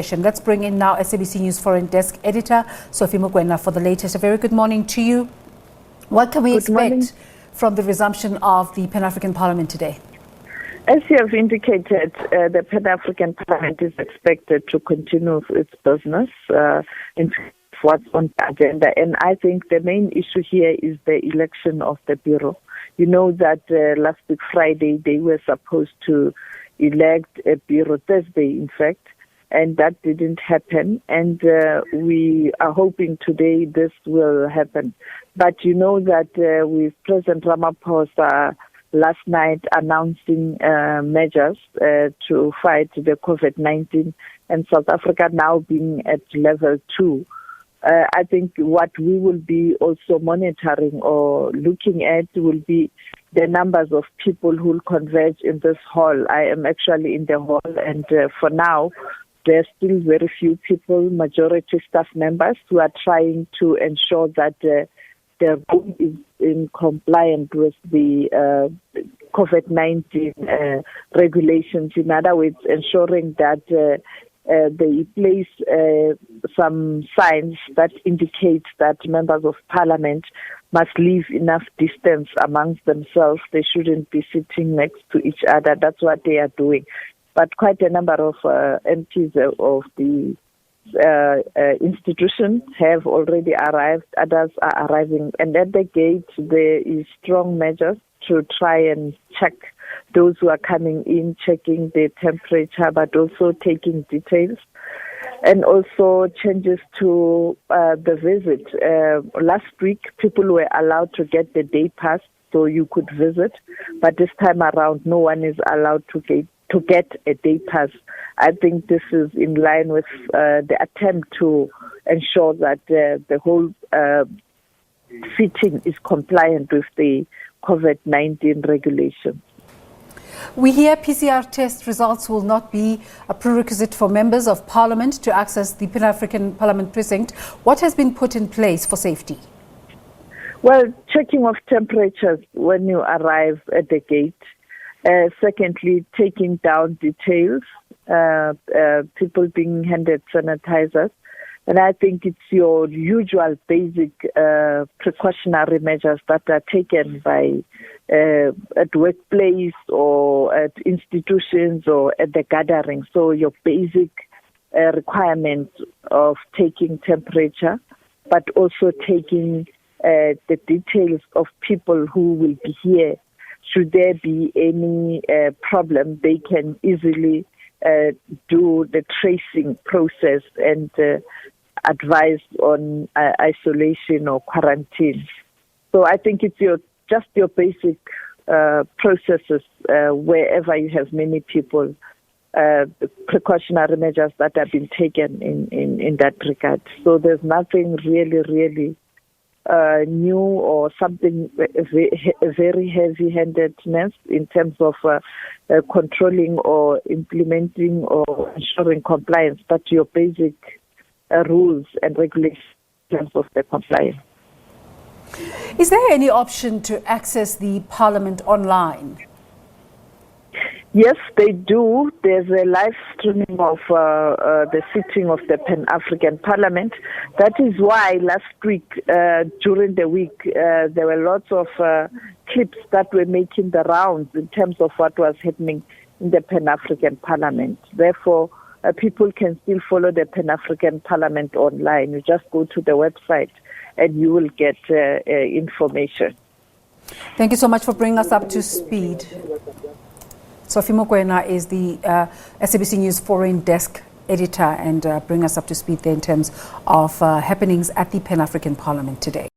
Let's bring in now SABC News Foreign Desk Editor Sophie Mokoena for the latest. A very good morning to you. What can we expect from the resumption of the Pan-African Parliament today? As you have indicated, the Pan-African Parliament is expected to continue its business in what's on the agenda. And I think the main issue here is the election of the Bureau. You know that last week Friday they were supposed to elect a Bureau, Thursday in fact, and that didn't happen. And we are hoping today this will happen. But you know that with President Ramaphosa last night announcing measures to fight the COVID-19 and South Africa now being at level 2. I think what we will be also monitoring or looking at will be the numbers of people who will converge in this hall. I am actually in the hall, and for now, there are still very few people, majority staff members, who are trying to ensure that their room is in compliance with the COVID-19 regulations. In other words, ensuring that they place some signs that indicate that members of parliament must leave enough distance amongst themselves. They shouldn't be sitting next to each other. That's what they are doing. But quite a number of MPs of the institution have already arrived. Others are arriving. And at the gate, there is strong measures to try and check those who are coming in, checking their temperature, but also taking details. And also changes to the visit. Last week, people were allowed to get the day pass so you could visit. But this time around, no one is allowed to get a day pass. I think this is in line with the attempt to ensure that the whole sitting is compliant with the COVID-19 regulations. We hear PCR test results will not be a prerequisite for members of parliament to access the Pan-African Parliament precinct. What has been put in place for safety? Well, checking of temperatures when you arrive at the gate. Secondly, taking down details, people being handed sanitizers. And I think it's your usual basic precautionary measures that are taken by at workplace or at institutions or at the gathering. So your basic requirements of taking temperature, but also taking the details of people who will be here. Should there be any problem, they can easily do the tracing process and advise on isolation or quarantine. So I think it's just your basic processes wherever you have many people, precautionary measures that have been taken in that regard. So there's nothing really new or something very heavy-handedness in terms of controlling or implementing or ensuring compliance, but your basic rules and regulations in terms of the compliance. Is there any option to access the Parliament online? Yes, they do. There's a live streaming of the sitting of the Pan-African Parliament. That is why last week, during the week, there were lots of clips that were making the rounds in terms of what was happening in the Pan-African Parliament. Therefore, people can still follow the Pan-African Parliament online. You just go to the website and you will get information. Thank you so much for bringing us up to speed. Sophie Mokoena is the SABC News Foreign Desk Editor and bring us up to speed there in terms of happenings at the Pan-African Parliament today.